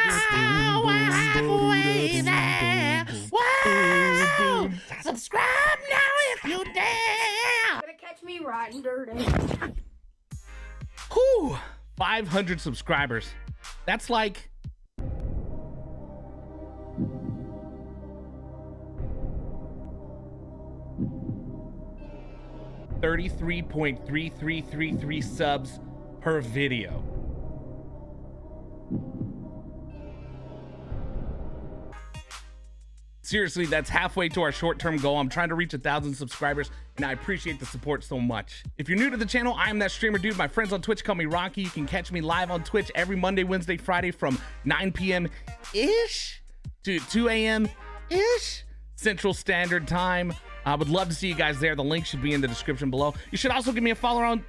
halfway there. Whoa! Subscribe now if you dare. Gonna catch me riding dirty. Whew, 500 subscribers. That's like $33.3333 subs per video. Seriously, that's halfway to our short-term goal. I'm trying to reach 1,000 subscribers, and I appreciate the support so much. If you're new to the channel, I am that streamer dude. My friends on Twitch call me Rocky. You can catch me live on Twitch every Monday, Wednesday, Friday from 9 p.m.-ish to 2 a.m.-ish Central Standard Time. I would love to see you guys there. The link should be in the description below. You should also give me a follow on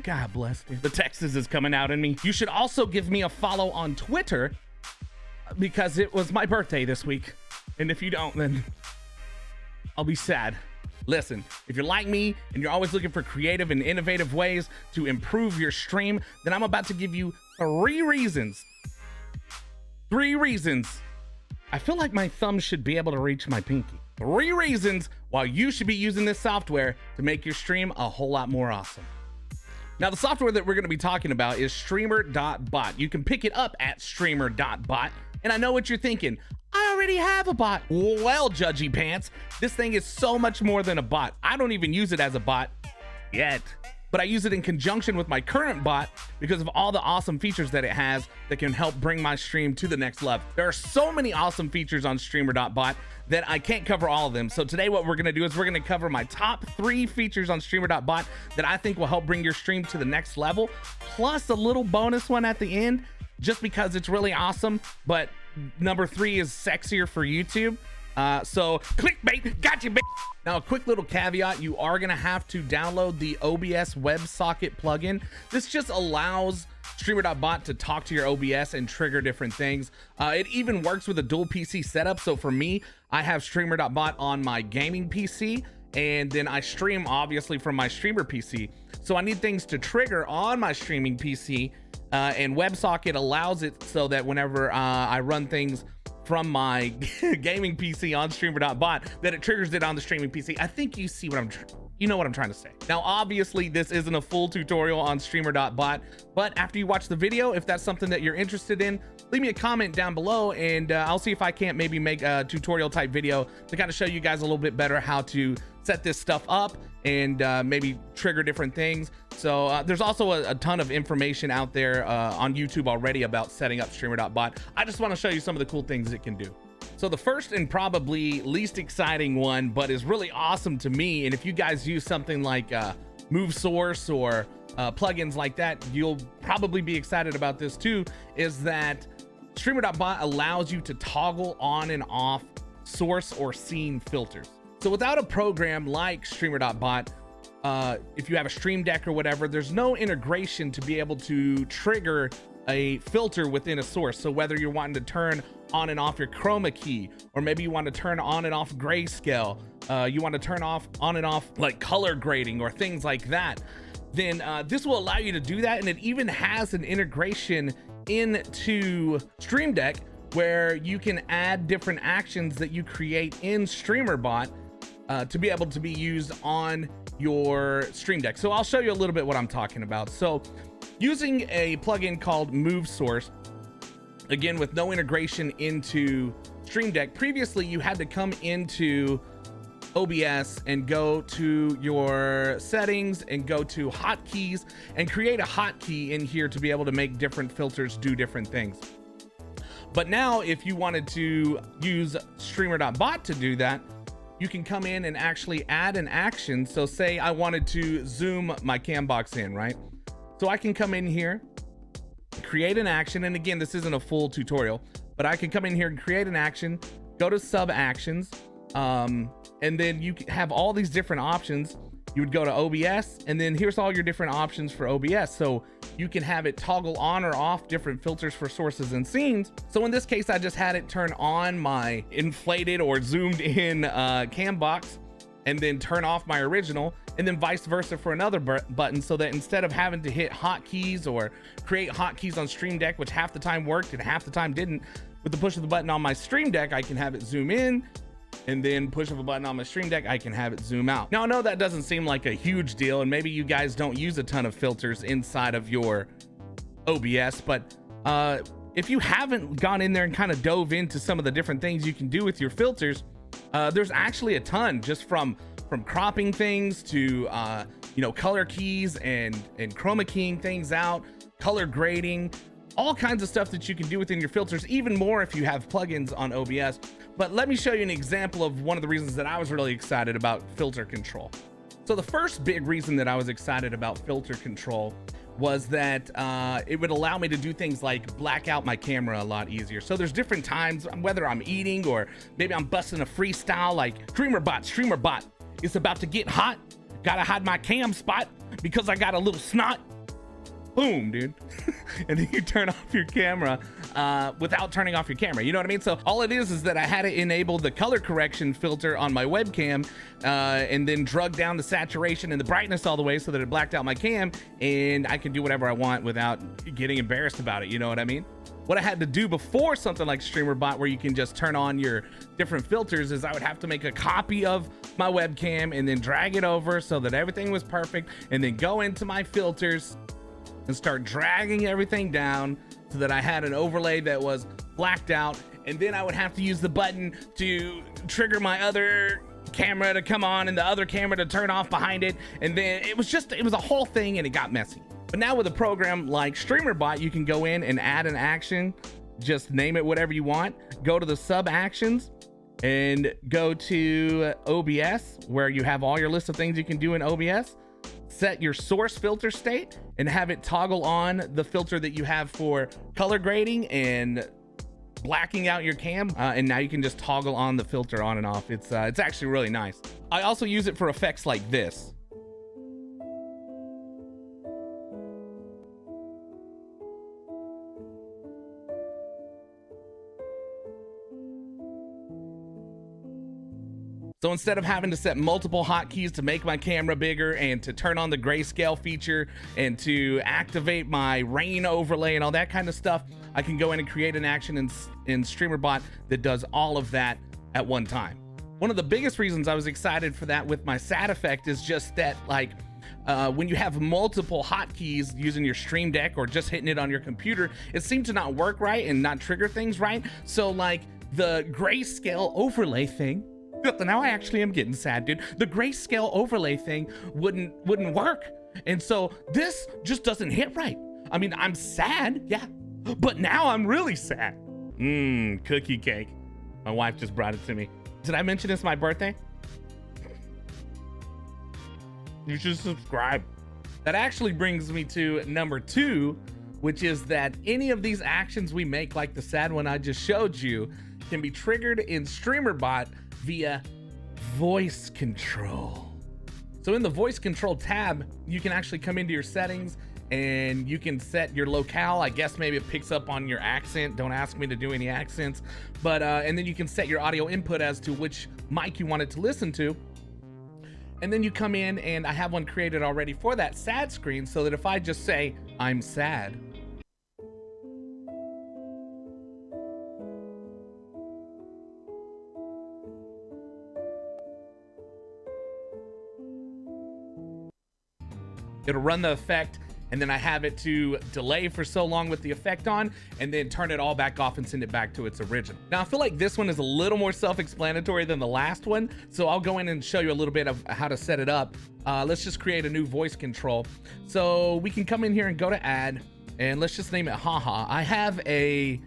God bless you. The Texas is coming out in me. You should also give me a follow on Twitter because it was my birthday this week. And if you don't, then I'll be sad. Listen, if you're like me and you're always looking for creative and innovative ways to improve your stream, then I'm about to give you 3 reasons. 3 reasons. I feel like my thumb should be able to reach my pinky. 3 reasons why you should be using this software to make your stream a whole lot more awesome. Now, the software that we're going to be talking about is Streamer.bot. You can pick it up at Streamer.bot. And I know what you're thinking. I already have a bot. Well, judgy pants, this thing is so much more than a bot. I don't even use it as a bot yet, but I use it in conjunction with my current bot because of all the awesome features that it has that can help bring my stream to the next level. There are so many awesome features on Streamer.bot that I can't cover all of them. So today what we're gonna do is we're gonna cover my top 3 features on Streamer.bot that I think will help bring your stream to the next level, plus a little bonus one at the end, just because it's really awesome. But number 3 is sexier for YouTube. So clickbait, gotcha, bait. Now, a quick little caveat, you are gonna have to download the OBS WebSocket plugin. This just allows Streamer.bot to talk to your OBS and trigger different things. It even works with a dual PC setup. So for me, I have Streamer.bot on my gaming PC, and then I stream obviously from my streamer PC. So I need things to trigger on my streaming PC, and WebSocket allows it so that whenever I run things from my gaming PC on Streamer.bot, that it triggers it on the streaming PC. I think you see what you know what I'm trying to say. Now, obviously, this isn't a full tutorial on Streamer.bot, but after you watch the video, if that's something that you're interested in, leave me a comment down below, and I'll see if I can't maybe make a tutorial type video to kind of show you guys a little bit better how to set this stuff up and maybe trigger different things. So there's also a ton of information out there on YouTube already about setting up Streamer.bot. I just want to show you some of the cool things it can do. So the first and probably least exciting one, but is really awesome to me, and if you guys use something like Move Source or plugins like that, you'll probably be excited about this too, is that Streamer.bot allows you to toggle on and off source or scene filters. So without a program like Streamer.bot, if you have a Stream Deck or whatever, there's no integration to be able to trigger a filter within a source. So whether you're wanting to turn on and off your chroma key, or maybe you want to turn on and off grayscale, you want to turn on and off like color grading or things like that, then this will allow you to do that. And it even has an integration into Stream Deck where you can add different actions that you create in Streamer.bot to be able to be used on your Stream Deck. So I'll show you a little bit what I'm talking about. So using a plugin called Move Source, again, with no integration into Stream Deck, previously you had to come into OBS and go to your settings and go to hotkeys and create a hotkey in here to be able to make different filters do different things. But now if you wanted to use Streamer.bot to do that, you can come in and actually add an action. So say I wanted to zoom my cam box in, right? So I can come in here, create an action. And again, this isn't a full tutorial, but I can come in here and create an action, go to sub actions, and then you have all these different options. You would go to OBS, and then here's all your different options for OBS. So you can have it toggle on or off different filters for sources and scenes. So in this case, I just had it turn on my inflated or zoomed in cam box. and then turn off my original, and then vice versa for another button, so that instead of having to hit hotkeys or create hotkeys on Stream Deck, which half the time worked and half the time didn't, with the push of the button on my Stream Deck, I can have it zoom in, and then push of a button on my Stream Deck, I can have it zoom out. Now, I know that doesn't seem like a huge deal, and maybe you guys don't use a ton of filters inside of your OBS, but if you haven't gone in there and kind of dove into some of the different things you can do with your filters, there's actually a ton, just from cropping things to you know, color keys and chroma keying things out, color grading, all kinds of stuff that you can do within your filters, even more if you have plugins on OBS. But let me show you an example of one of the reasons that I was really excited about filter control. So the first big reason that I was excited about filter control was that it would allow me to do things like black out my camera a lot easier. So there's different times, whether I'm eating or maybe I'm busting a freestyle, like Streamer.bot, it's about to get hot, gotta hide my cam spot because I got a little snot. Boom, dude. And then you turn off your camera without turning off your camera. You know what I mean? So all it is that I had to enable the color correction filter on my webcam and then drug down the saturation and the brightness all the way so that it blacked out my cam, and I can do whatever I want without getting embarrassed about it. You know what I mean? What I had to do before something like Streamer.bot, where you can just turn on your different filters, is I would have to make a copy of my webcam and then drag it over so that everything was perfect, and then go into my filters and start dragging everything down so that I had an overlay that was blacked out. And then I would have to use the button to trigger my other camera to come on and the other camera to turn off behind it. And then it was a whole thing, and it got messy. But now with a program like Streamer.bot, you can go in and add an action, just name it whatever you want, go to the sub actions and go to OBS, where you have all your list of things you can do in OBS. Set your source filter state and have it toggle on the filter that you have for color grading and blacking out your cam, and now you can just toggle on the filter on and off. It's actually really nice. I also use it for effects like this. So instead of having to set multiple hotkeys to make my camera bigger and to turn on the grayscale feature and to activate my rain overlay and all that kind of stuff, I can go in and create an action in Streamer.bot that does all of that at one time. One of the biggest reasons I was excited for that with my SAT effect is just that, like, when you have multiple hotkeys using your Stream Deck or just hitting it on your computer, it seemed to not work right and not trigger things right. So like the grayscale overlay thing, now I actually am getting sad, dude. The grayscale overlay thing wouldn't work. And so this just doesn't hit right. I mean, I'm sad, yeah, but now I'm really sad. Cookie cake. My wife just brought it to me. Did I mention it's my birthday? You should subscribe. That actually brings me to number 2, which is that any of these actions we make, like the sad one I just showed you, can be triggered in Streamer.bot via voice control. So in the voice control tab, you can actually come into your settings and you can set your locale. I guess maybe it picks up on your accent. Don't ask me to do any accents, but and then you can set your audio input as to which mic you want it to listen to. And then you come in, and I have one created already for that sad screen, so that if I just say I'm sad, it'll run the effect, and then I have it to delay for so long with the effect on, and then turn it all back off and send it back to its original. Now, I feel like this one is a little more self-explanatory than the last one, so I'll go in and show you a little bit of how to set it up. Let's just create a new voice control. So we can come in here and go to add, and let's just name it haha. I have a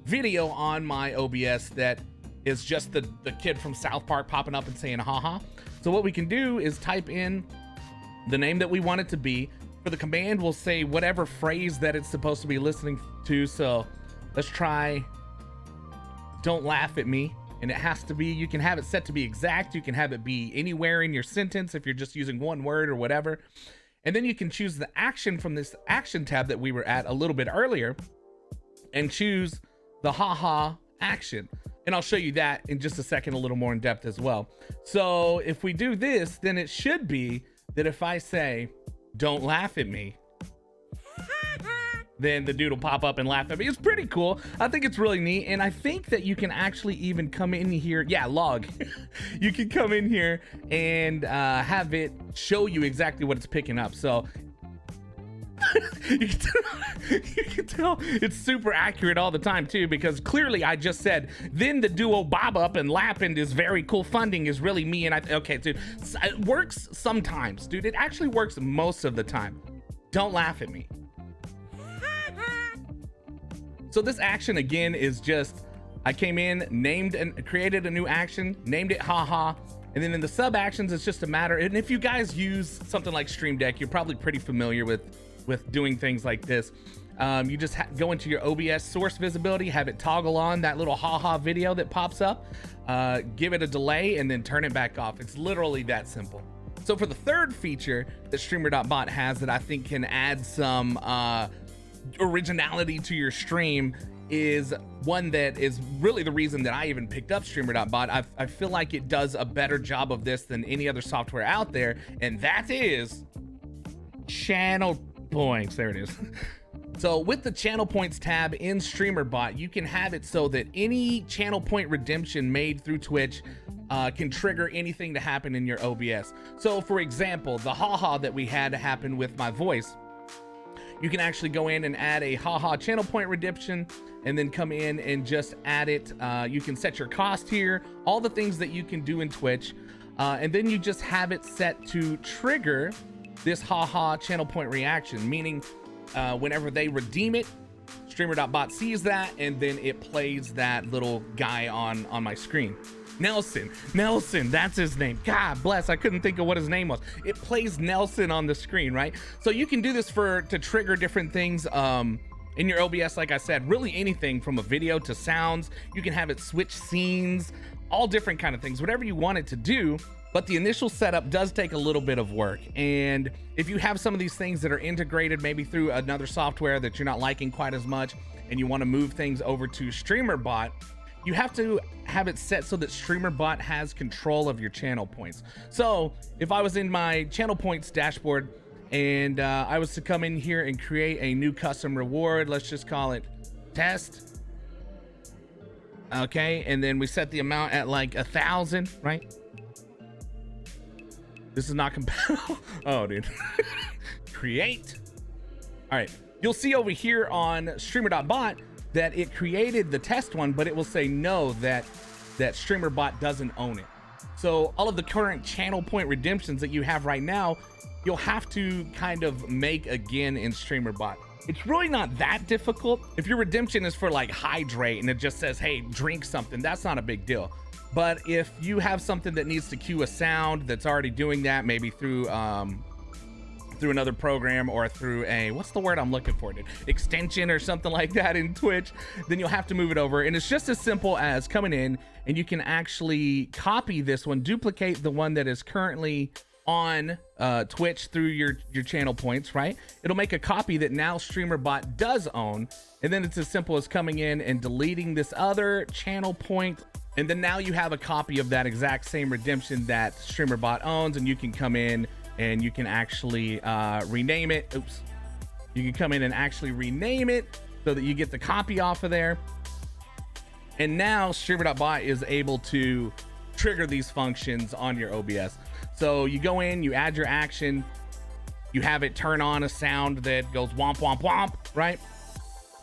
video on my OBS that is just the kid from South Park popping up and saying haha. So what we can do is type in the name that we want it to be. For the command, we'll say whatever phrase that it's supposed to be listening to. So let's try don't laugh at me. And it has to be, you can have it set to be exact. You can have it be anywhere in your sentence if you're just using one word or whatever. And then you can choose the action from this action tab that we were at a little bit earlier and choose the haha action. And I'll show you that in just a second, a little more in depth as well. So if we do this, then it should be that if I say, don't laugh at me, then the dude will pop up and laugh at me. It's pretty cool. I think it's really neat. And I think that you can actually even come in here. Yeah, log. You can come in here and have it show you exactly what it's picking up. So you can tell it's super accurate all the time too, because clearly I just said, then the duo bob up and lapping is very cool funding is really me. And okay, dude, it works sometimes, dude. It actually works most of the time. Don't laugh at me. So this action again is just, I came in, named and created a new action, named it haha. And then in the sub actions, it's just a matter. And if you guys use something like Stream Deck, you're probably pretty familiar with doing things like this. You just go into your OBS source visibility, have it toggle on that little haha video that pops up, give it a delay, and then turn it back off. It's literally that simple. So for the third feature that Streamer.bot has that I think can add some originality to your stream is one that is really the reason that I even picked up Streamer.bot. I feel like it does a better job of this than any other software out there, and that is channel points. There it is. So with the channel points tab in Streamer.bot, you can have it so that any channel point redemption made through Twitch can trigger anything to happen in your OBS. So for example, the haha that we had to happen with my voice, you can actually go in and add a haha channel point redemption and then come in and just add it. You can set your cost here, all the things that you can do in Twitch. And then you just have it set to trigger this haha channel point reaction, meaning whenever they redeem it, Streamer.bot sees that and then it plays that little guy on my screen. Nelson, that's his name. God bless, I couldn't think of what his name was. It plays Nelson on the screen, right? So you can do this to trigger different things in your OBS. Like I said, really anything from a video to sounds. You can have it switch scenes, all different kind of things, whatever you want it to do. But the initial setup does take a little bit of work. And if you have some of these things that are integrated maybe through another software that you're not liking quite as much, and you want to move things over to Streamer.bot, you have to have it set so that Streamer.bot has control of your channel points. So if I was in my channel points dashboard and I was to come in here and create a new custom reward, let's just call it test. Okay, and then we set the amount at like 1,000, right? This is not compatible. Oh, dude. Create. All right, you'll see over here on Streamer.bot that it created the test one, but it will say no, that Streamer.bot doesn't own it. So all of the current channel point redemptions that you have right now, you'll have to kind of make again in Streamer.bot. It's really not that difficult. If your redemption is for like hydrate and it just says, hey, drink something, that's not a big deal. But if you have something that needs to cue a sound that's already doing that, maybe through another program or through a, what's the word I'm looking for, dude? Extension or something like that in Twitch, then you'll have to move it over. And it's just as simple as coming in and you can actually copy this one, duplicate the one that is currently on Twitch through your channel points, right? It'll make a copy that now Streamer.bot does own. And then it's as simple as coming in and deleting this other channel point. And then now you have a copy of that exact same redemption that Streamer.bot owns, and you can come in and you can actually rename it. Oops. You can come in and actually rename it so that you get the copy off of there. And now Streamer.bot is able to trigger these functions on your OBS. So you go in, you add your action, you have it turn on a sound that goes womp, womp, womp, right?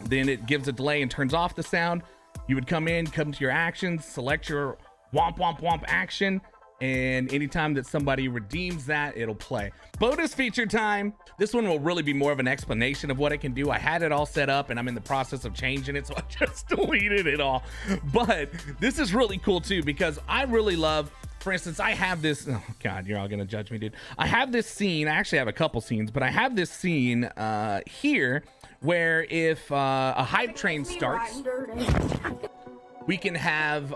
Then it gives a delay and turns off the sound. You would come in, come to your actions, select your womp, womp, womp action, and anytime that somebody redeems that, it'll play. Bonus feature time. This one will really be more of an explanation of what it can do. I had it all set up and I'm in the process of changing it, so I just deleted it all. But this is really cool too, because I really love, for instance, I have this, oh God, you're all gonna judge me, dude. I have this scene, I actually have a couple scenes, but I have this scene here where if a hype train starts, we can have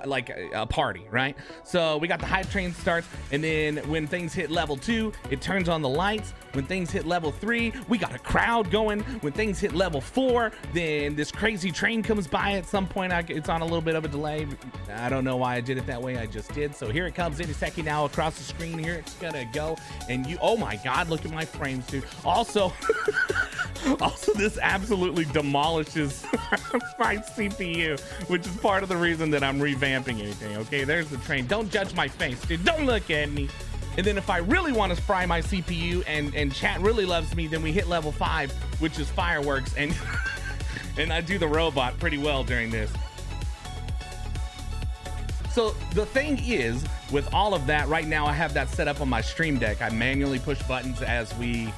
like a party, right? So we got the hype train starts, and then when things hit level 2, it turns on the lights. When things hit level 3, we got a crowd going. When things hit level 4, then this crazy train comes by at some point. It's on a little bit of a delay. I don't know why I did it that way. I just did. So here it comes any second now across the screen. Here it's gonna go, and oh my God, look at my frames, dude. Also, this absolutely demolishes my CPU, which is part of the reason that I'm revamping anything. Okay, there's the train. Don't judge my face, dude. Don't look at me. And then if I really want to fry my CPU and chat really loves me, then we hit level 5, which is fireworks, and and I do the robot pretty well during this. So the thing is, with all of that, right now I have that set up on my Stream Deck. I manually push buttons as we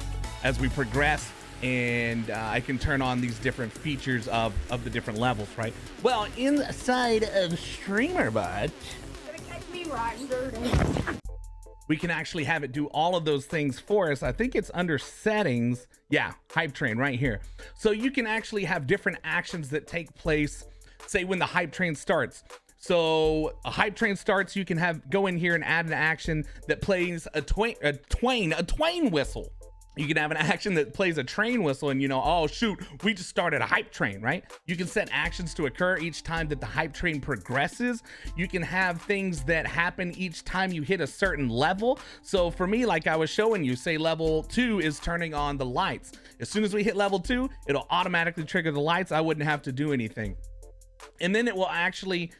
progress, and I can turn on these different features of the different levels, right? Well, inside of Streamer.bot, we can actually have it do all of those things for us. I think it's under settings. Yeah, hype train right here. So you can actually have different actions that take place, say when the hype train starts. So a hype train starts, you can go in here and add an action that plays a twain whistle. You can have an action that plays a train whistle, and oh shoot, we just started a hype train, right? You can set actions to occur each time that the hype train progresses. You can have things that happen each time you hit a certain level. So for me, like I was showing you, say level 2 is turning on the lights. As soon as we hit level 2, it'll automatically trigger the lights. I wouldn't have to do anything. And then it will actually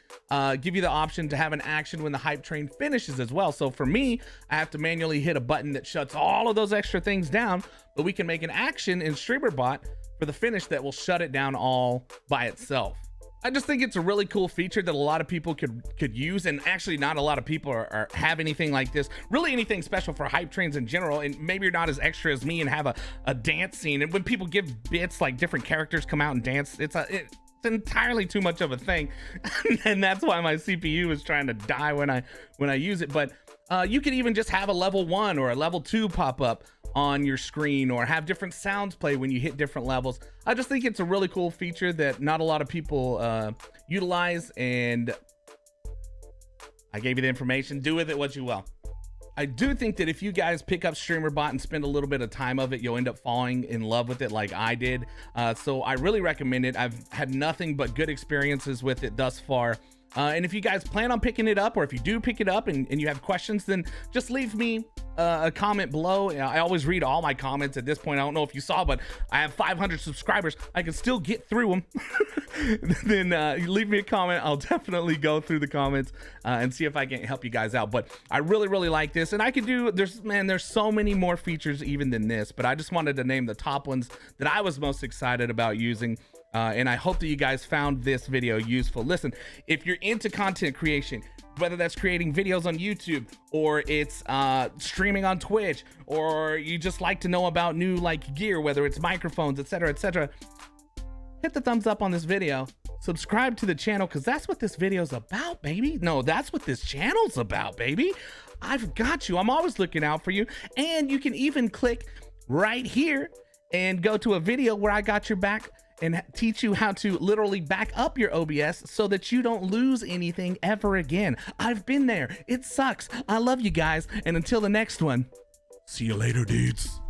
give you the option to have an action when the hype train finishes as well. So for me, I have to manually hit a button that shuts all of those extra things down, but we can make an action in Streamer.bot for the finish that will shut it down all by itself. I just think it's a really cool feature that a lot of people could use, and actually not a lot of people have anything like this, really anything special for hype trains in general. And maybe you're not as extra as me and have a dance scene, and when people give bits, like different characters come out and dance, it's entirely too much of a thing. And that's why my CPU is trying to die when I use it. But you can even just have a level 1 or a level 2 pop up on your screen, or have different sounds play when you hit different levels. I just think it's a really cool feature that not a lot of people utilize, and I gave you the information. Do with it what you will. I do think that if you guys pick up Streamer.bot and spend a little bit of time of it, you'll end up falling in love with it like I did. So I really recommend it. I've had nothing but good experiences with it thus far. And if you guys plan on picking it up, or if you do pick it up and you have questions, then just leave me a comment below. I always read all my comments at this point. I don't know if you saw, but I have 500 subscribers. I can still get through them. Then leave me a comment. I'll definitely go through the comments and see if I can help you guys out. But I really, really like this, and I could do, there's so many more features even than this, but I just wanted to name the top ones that I was most excited about using. And I hope that you guys found this video useful. Listen, if you're into content creation, whether that's creating videos on YouTube, or it's streaming on Twitch, or you just like to know about new gear, whether it's microphones, etc., hit the thumbs up on this video, subscribe to the channel, because that's what this video's about, baby. No, that's what this channel's about, baby. I've got you. I'm always looking out for you. And you can even click right here and go to a video where I got your back and teach you how to literally back up your OBS so that you don't lose anything ever again. I've been there. It sucks. I love you guys. And until the next one, see you later, dudes.